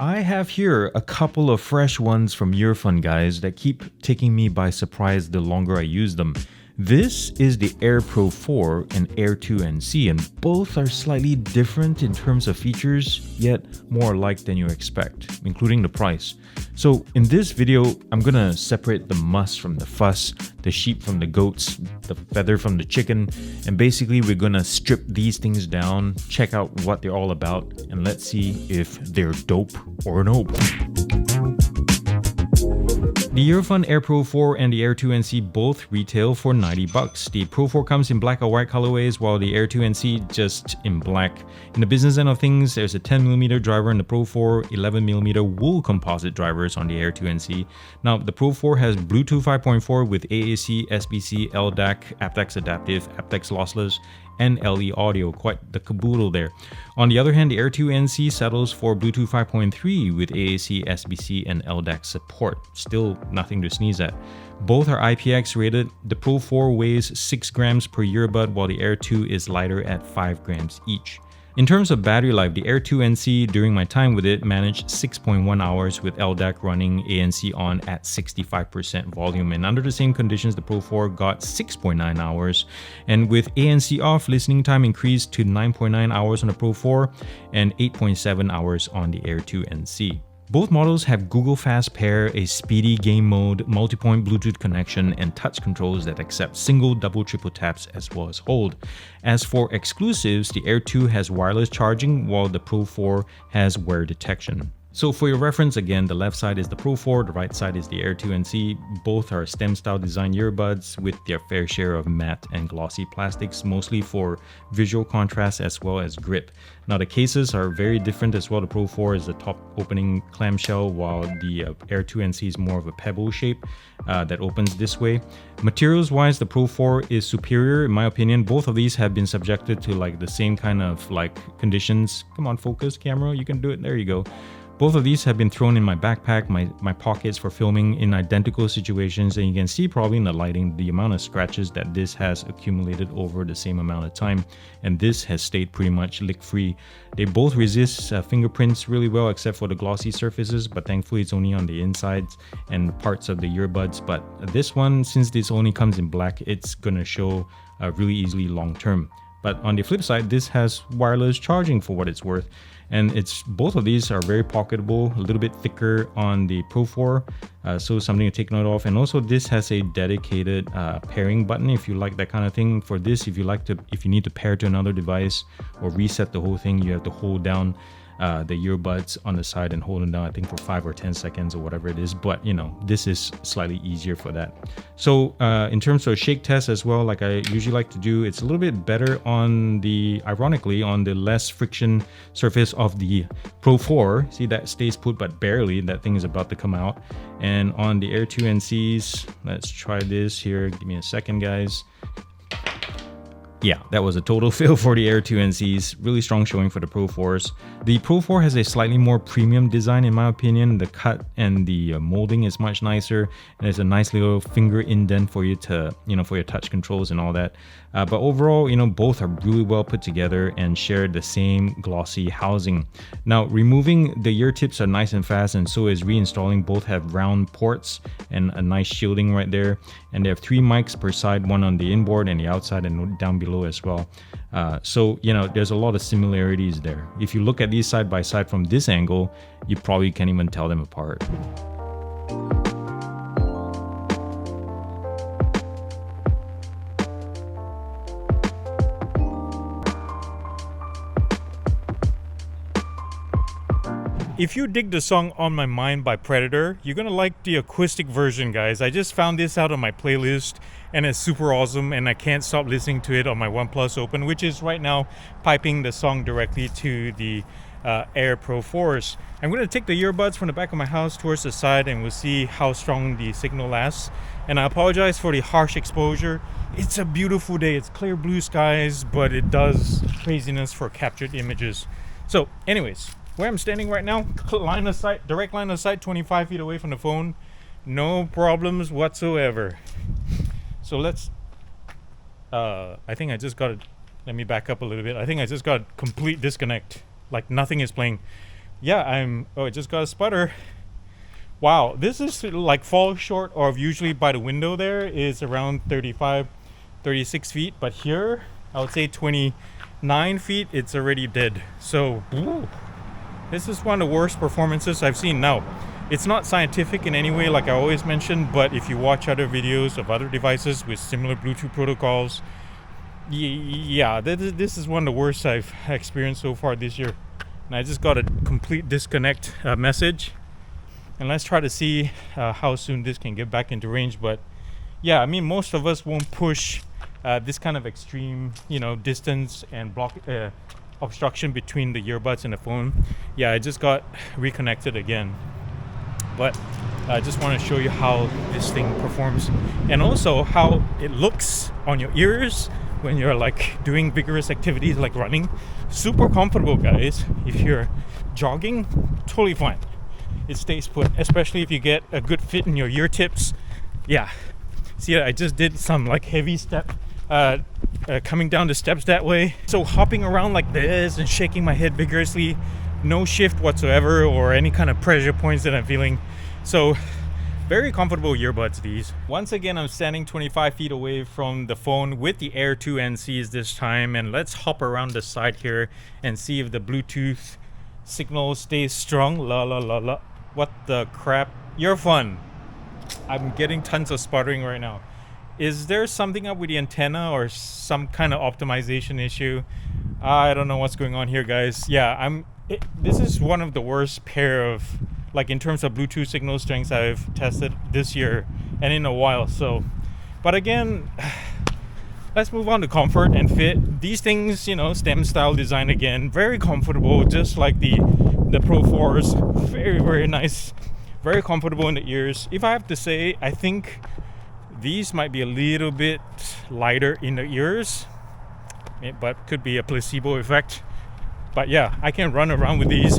I have here a couple of fresh ones from Earfun, guys, that keep taking me by surprise the longer I use them. This is the Air Pro 4 and Air 2 NC, and both are slightly different in terms of features, yet more alike than you expect, including the price. So in this video, I'm gonna separate the muss from the fuss, the sheep from the goats, the feather from the chicken, and basically we're gonna strip these things down, check out what they're all about, and let's see if they're dope or nope. The Earfun Air Pro 4 and the Air 2 NC both retail for $90. The Pro 4 comes in black or white colorways, while the Air 2 NC just in black. In the business end of things, there's a 10mm driver in the Pro 4, 11mm wool composite drivers on the Air 2 NC. Now, the Pro 4 has Bluetooth 5.4 with AAC, SBC, LDAC, aptX Adaptive, aptX Lossless, and LE audio, quite the caboodle there. On the other hand, the Air 2 NC settles for Bluetooth 5.3 with AAC, SBC, and LDAC support. Still nothing to sneeze at. Both are IPX rated. The Pro 4 weighs 6 grams per earbud, while the Air 2 is lighter at 5 grams each. In terms of battery life, the Air 2 NC, during my time with it, managed 6.1 hours with LDAC running ANC on at 65% volume, and under the same conditions, the Pro 4 got 6.9 hours, and with ANC off, listening time increased to 9.9 hours on the Pro 4 and 8.7 hours on the Air 2 NC. Both models have Google Fast Pair, a speedy game mode, multi-point Bluetooth connection, and touch controls that accept single, double, triple taps as well as hold. As for exclusives, the Air 2 has wireless charging, while the Pro 4 has wear detection. So for your reference, again, the left side is the Pro 4, the right side is the Air 2 NC. Both are STEM-style design earbuds with their fair share of matte and glossy plastics, mostly for visual contrast as well as grip. Now the cases are very different as well. The Pro 4 is the top opening clamshell, while the Air 2 NC is more of a pebble shape that opens this way. Materials wise, the Pro 4 is superior in my opinion. Both of these have been subjected to like the same kind of like conditions. Come on, focus camera, you can do it, there you go. Both of these have been thrown in my backpack, my pockets for filming in identical situations, and you can see probably in the lighting the amount of scratches that this has accumulated over the same amount of time, and this has stayed pretty much lick-free. They both resist fingerprints really well except for the glossy surfaces, but thankfully it's only on the insides and parts of the earbuds. But this one, since this only comes in black, it's gonna show really easily long term. But on the flip side, this has wireless charging for what it's worth. And both of these are very pocketable, a little bit thicker on the Pro 4, so something to take note of. And also this has a dedicated pairing button if you like that kind of thing. For this, if you need to pair to another device or reset the whole thing, you have to hold down the earbuds on the side and hold them down, I think for 5 or 10 seconds or whatever it is, but you know, this is slightly easier for that. So in terms of shake test as well, like I usually like to do, it's a little bit better on the, ironically, on the less friction surface of the Pro 4. See, that stays put but barely, that thing is about to come out. And on the Air 2 NCs, let's try this here, give me a second guys. Yeah, that was a total fail for the Air 2 NCs. Really strong showing for the Pro 4s. The Pro 4 has a slightly more premium design in my opinion. The cut and the molding is much nicer. And there's a nice little finger indent for you to, for your touch controls and all that. But overall, both are really well put together and share the same glossy housing. Now, removing the ear tips are nice and fast, and so is reinstalling. Both have round ports and a nice shielding right there. And they have 3 mics per side, one on the inboard and the outside and down below as well. So there's a lot of similarities there. If you look at these side by side from this angle, you probably can't even tell them apart. If you dig the song On My Mind by Predator, you're gonna like the acoustic version, guys. I just found this out on my playlist and it's super awesome, and I can't stop listening to it on my OnePlus Open, which is right now piping the song directly to the Air Pro 4s. I'm gonna take the earbuds from the back of my house towards the side and we'll see how strong the signal lasts. And I apologize for the harsh exposure. It's a beautiful day, it's clear blue skies, but it does craziness for captured images. So anyways, where I'm standing right now, line of sight, direct line of sight, 25 feet away from the phone, no problems whatsoever. So let's I think I just got let me back up a little bit. I think I just got a complete disconnect, like nothing is playing. yeah, oh, it just got a sputter. Wow, this is like falls short of usually by the window there is around 35, 36 feet, but here I would say 29 feet, it's already dead. So, ooh, this is one of the worst performances I've seen. Now, it's not scientific in any way, like I always mention, but if you watch other videos of other devices with similar Bluetooth protocols, yeah, this is one of the worst I've experienced so far this year. And I just got a complete disconnect message. And let's try to see how soon this can get back into range. But yeah, I mean, most of us won't push this kind of extreme, distance and block obstruction between the earbuds and the phone. Yeah, I just got reconnected again. But I just want to show you how this thing performs and also how it looks on your ears when you're like doing vigorous activities like running. Super comfortable, guys. If you're jogging, totally fine. It stays put, especially if you get a good fit in your ear tips. Yeah, see, I just did some like heavy step coming down the steps that way, so hopping around like this and shaking my head vigorously, no shift whatsoever or any kind of pressure points that I'm feeling. So very comfortable earbuds, these. Once again, I'm standing 25 feet away from the phone with the Air 2 NCs this time, and let's hop around the side here and see if the Bluetooth signal stays strong. La la la la. What the crap? You're fun. I'm getting tons of sputtering right now. Is there something up with the antenna or some kind of optimization issue? I don't know what's going on here, guys. Yeah, this is one of the worst pair of, like, in terms of Bluetooth signal strengths I've tested this year and in a while. So, but again, let's move on to comfort and fit. These things, STEM style design again, very comfortable, just like the Pro 4s. Very, very nice, very comfortable in the ears. If I have to say, I think these might be a little bit lighter in the ears, but could be a placebo effect. But yeah, I can run around with these,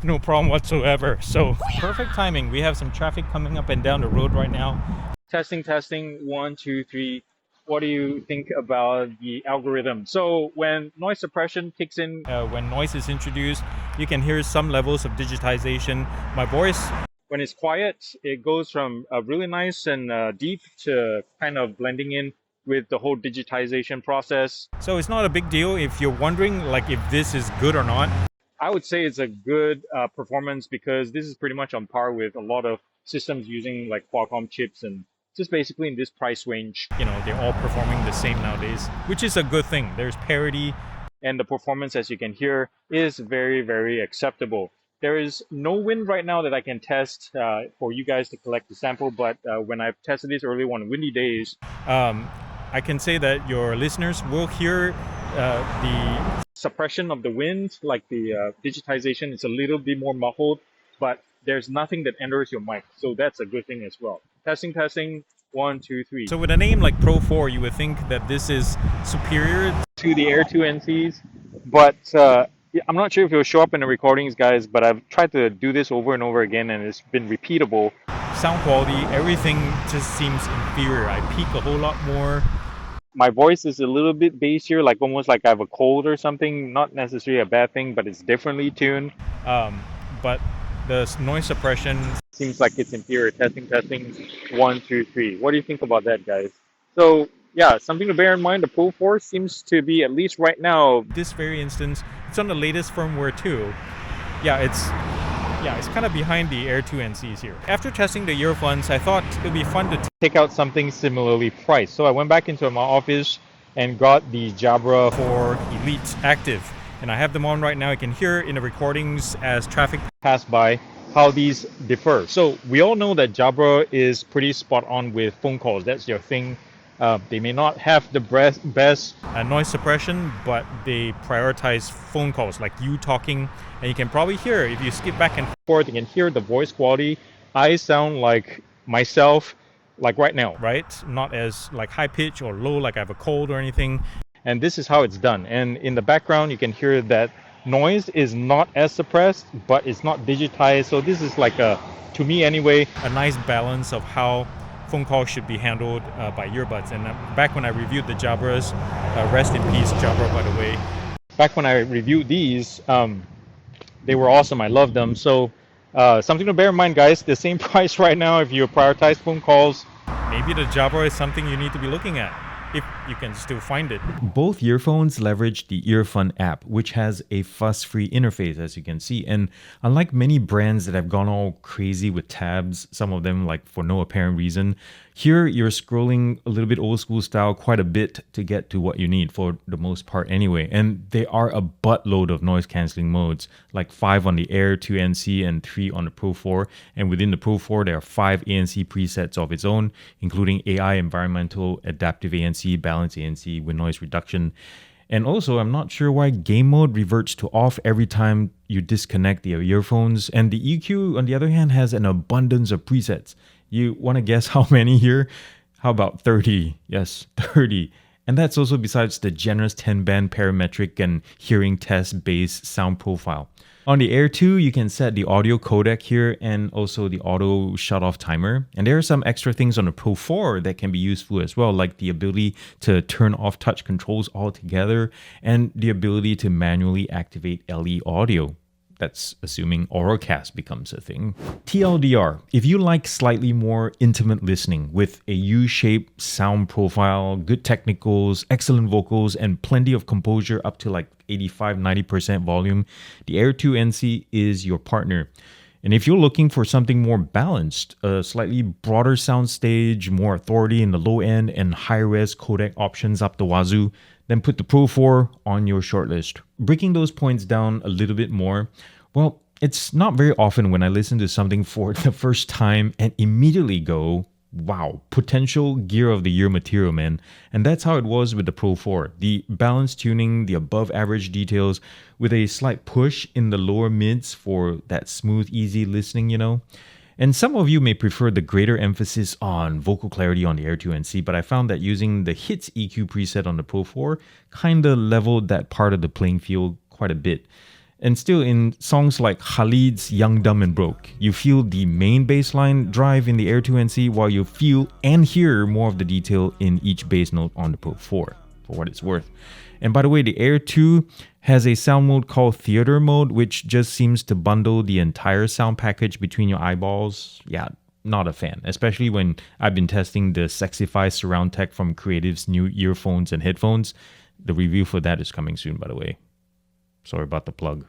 no problem whatsoever. So perfect timing. We have some traffic coming up and down the road right now. Testing, 1, 2, 3. What do you think about the algorithm? So when noise suppression kicks in, when noise is introduced, you can hear some levels of digitization. My voice, when it's quiet, it goes from really nice and deep to kind of blending in with the whole digitization process. So it's not a big deal if you're wondering like if this is good or not. I would say it's a good performance because this is pretty much on par with a lot of systems using like Qualcomm chips, and just basically in this price range, they're all performing the same nowadays, which is a good thing. There's parity, and the performance, as you can hear, is very, very acceptable. There is no wind right now that I can test for you guys to collect the sample, but when I've tested this earlier on windy days, I can say that your listeners will hear the suppression of the wind, like the digitization is a little bit more muffled, but there's nothing that enters your mic, so that's a good thing as well. Testing, 1, 2, 3. So with a name like Pro 4, you would think that this is superior to the Air 2 NCs, but I'm not sure if it will show up in the recordings, guys, but I've tried to do this over and over again, and it's been repeatable. Sound quality, everything just seems inferior. I peak a whole lot more. My voice is a little bit bassier, like almost like I have a cold or something. Not necessarily a bad thing, but it's differently tuned. But the noise suppression seems like it's inferior. Testing, 1, 2, 3. What do you think about that, guys? So yeah, something to bear in mind. The Pro 4 seems to be, at least right now, this very instance, it's on the latest firmware too. Yeah, it's kind of behind the Air 2 NCs here. After testing the earphones, I thought it would be fun to take out something similarly priced. So I went back into my office and got the Jabra 4 Elite Active. And I have them on right now. I can hear in the recordings as traffic pass by how these differ. So we all know that Jabra is pretty spot on with phone calls. That's your thing. They may not have the best noise suppression, but they prioritize phone calls, like you talking. And you can probably hear, if you skip back and forth, you can hear the voice quality. I sound like myself, like right now, right? Not as like high pitch or low, like I have a cold or anything. And this is how it's done. And in the background, you can hear that noise is not as suppressed, but it's not digitized. So this is like to me anyway, a nice balance of how phone calls should be handled by earbuds. And back when I reviewed the Jabras, rest in peace Jabra, by the way. Back when I reviewed these, They were awesome. I loved them. So something to bear in mind, guys. The same price right now if you prioritize phone calls. Maybe the Jabra is something you need to be looking at, if you can still find it. Both earphones leverage the Earfun app, which has a fuss-free interface, as you can see. And unlike many brands that have gone all crazy with tabs, some of them like for no apparent reason, here you're scrolling a little bit old school style quite a bit to get to what you need for the most part anyway. And there are a buttload of noise cancelling modes, like 5 on the Air 2 NC and 3 on the Pro 4. And within the Pro 4, there are 5 ANC presets of its own, including AI, environmental, adaptive ANC, balance ANC with noise reduction. And also, I'm not sure why game mode reverts to off every time you disconnect the earphones. And the EQ, on the other hand, has an abundance of presets. You want to guess how many here? How about 30? Yes, 30. And that's also besides the generous 10-band parametric and hearing test-based sound profile. On the Air 2, you can set the audio codec here and also the auto shut-off timer. And there are some extra things on the Pro 4 that can be useful as well, like the ability to turn off touch controls altogether and the ability to manually activate LE audio. That's assuming Auracast becomes a thing. TLDR, if you like slightly more intimate listening with a U-shaped sound profile, good technicals, excellent vocals, and plenty of composure up to like 85-90% volume, the Air 2 NC is your partner. And if you're looking for something more balanced, a slightly broader soundstage, more authority in the low end, and high-res codec options up the wazoo, then put the Pro 4 on your shortlist. Breaking those points down a little bit more, well, it's not very often when I listen to something for the first time and immediately go, wow, potential gear of the year material, man. And that's how it was with the Pro 4. The balanced tuning, the above average details with a slight push in the lower mids for that smooth, easy listening, you know. And some of you may prefer the greater emphasis on vocal clarity on the Air 2 NC, but I found that using the Hits EQ preset on the Pro 4 kinda leveled that part of the playing field quite a bit. And still, in songs like Khalid's Young, Dumb and Broke, you feel the main bass line drive in the Air 2 NC while you feel and hear more of the detail in each bass note on the Pro 4, for what it's worth. And by the way, the Air 2 has a sound mode called Theater Mode, which just seems to bundle the entire sound package between your eyeballs. Yeah, not a fan, especially when I've been testing the Sexify surround tech from Creative's new earphones and headphones. The review for that is coming soon, by the way. Sorry about the plug.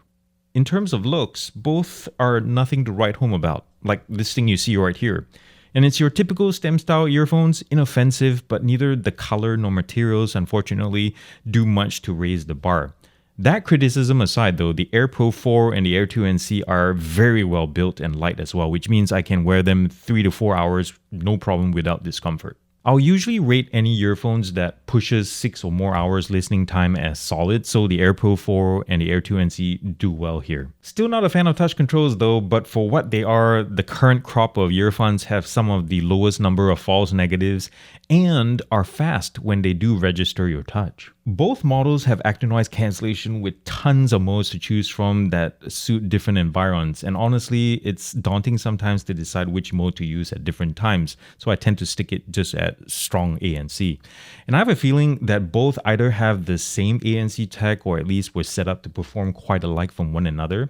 In terms of looks, both are nothing to write home about, like this thing you see right here. And it's your typical STEM style earphones, inoffensive, but neither the color nor materials, unfortunately, do much to raise the bar. That criticism aside though, the Air Pro 4 and the Air 2 NC are very well built and light as well, which means I can wear them 3 to 4 hours, no problem without discomfort. I'll usually rate any earphones that pushes 6 or more hours listening time as solid, so the Air Pro 4 and the Air 2 NC do well here. Still not a fan of touch controls though, but for what they are, the current crop of earphones have some of the lowest number of false negatives and are fast when they do register your touch. Both models have active noise cancellation with tons of modes to choose from that suit different environs, and honestly, it's daunting sometimes to decide which mode to use at different times, so I tend to stick it just at strong ANC. And I have a feeling that both either have the same ANC tech or at least were set up to perform quite alike from one another.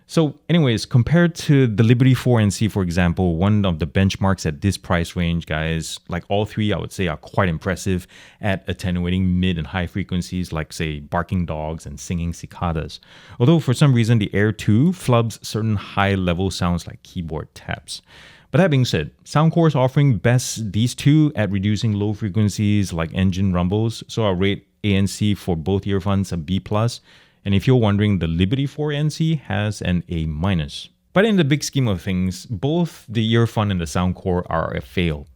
So anyways, compared to the Liberty 4 NC, for example, one of the benchmarks at this price range, guys, like all three, I would say are quite impressive at attenuating mid and high frequencies like, say, barking dogs and singing cicadas. Although for some reason, the Air 2 flubs certain high-level sounds like keyboard taps. But that being said, Soundcore is offering best these two at reducing low frequencies like engine rumbles, so I'll rate ANC for both earphones a B+. And if you're wondering, the Liberty 4 NC has an A-. But in the big scheme of things, both the Earfun and the Soundcore are a fail.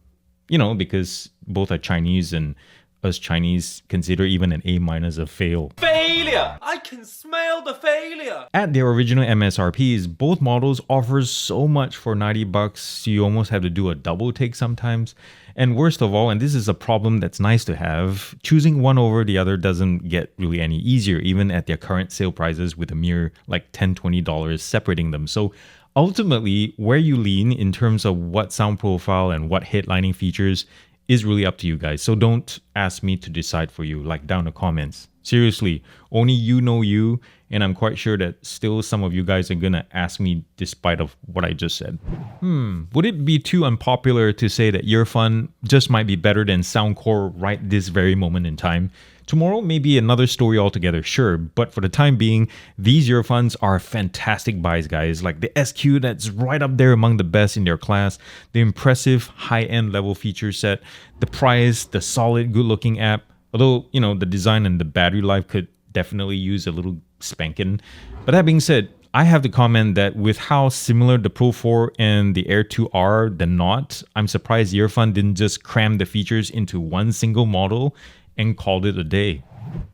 You know, because both are Chinese and us Chinese consider even an A- a fail. Failure! I can smell the failure! At their original MSRPs, both models offer so much for $90, you almost have to do a double take sometimes. And worst of all, and this is a problem that's nice to have, choosing one over the other doesn't get really any easier, even at their current sale prices with a mere like $10, $20 separating them. So ultimately, where you lean in terms of what sound profile and what headlining features is really up to you guys. So don't ask me to decide for you, like down in the comments. Seriously, only you know you, and I'm quite sure that still some of you guys are gonna ask me despite of what I just said. Would it be too unpopular to say that Earfun just might be better than Soundcore right this very moment in time? Tomorrow may be another story altogether, sure, but for the time being, these earphones are fantastic buys, guys. Like the SQ that's right up there among the best in their class, the impressive high-end level feature set, the price, the solid good-looking app, although, you know, the design and the battery life could definitely use a little spanking. But that being said, I have to comment that with how similar the Pro 4 and the Air 2 are than not, I'm surprised Earfun didn't just cram the features into one single model and called it a day.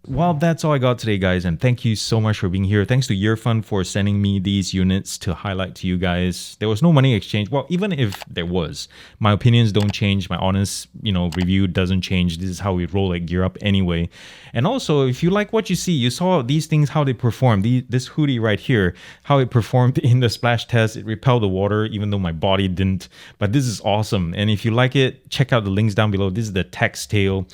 Well, that's all I got today, guys, and thank you so much for being here. Thanks to Earfun for sending me these units to highlight to you guys. There was no money exchange. Well, even if there was, my opinions don't change. My honest, review doesn't change. This is how we roll at Gear Up anyway. And also, if you like what you see, you saw these things, how they perform. This hoodie right here, how it performed in the splash test. It repelled the water, even though my body didn't. But this is awesome. And if you like it, check out the links down below. This is the Textail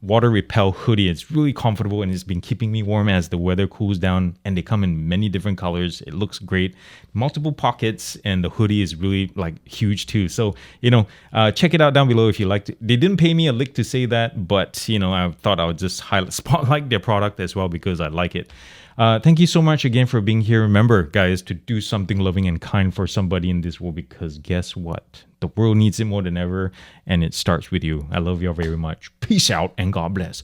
water repel hoodie. It's really comfortable and it's been keeping me warm as the weather cools down, and they come in many different colors. It looks great, multiple pockets, and the hoodie is really like huge too. So check it out down below if you like to. They didn't pay me a lick to say that, but I thought I would just spotlight their product as well because I like it. Thank you so much again for being here. Remember, guys, to do something loving and kind for somebody in this world, because guess what? The world needs it more than ever, and it starts with you. I love you all very much. Peace out and God bless.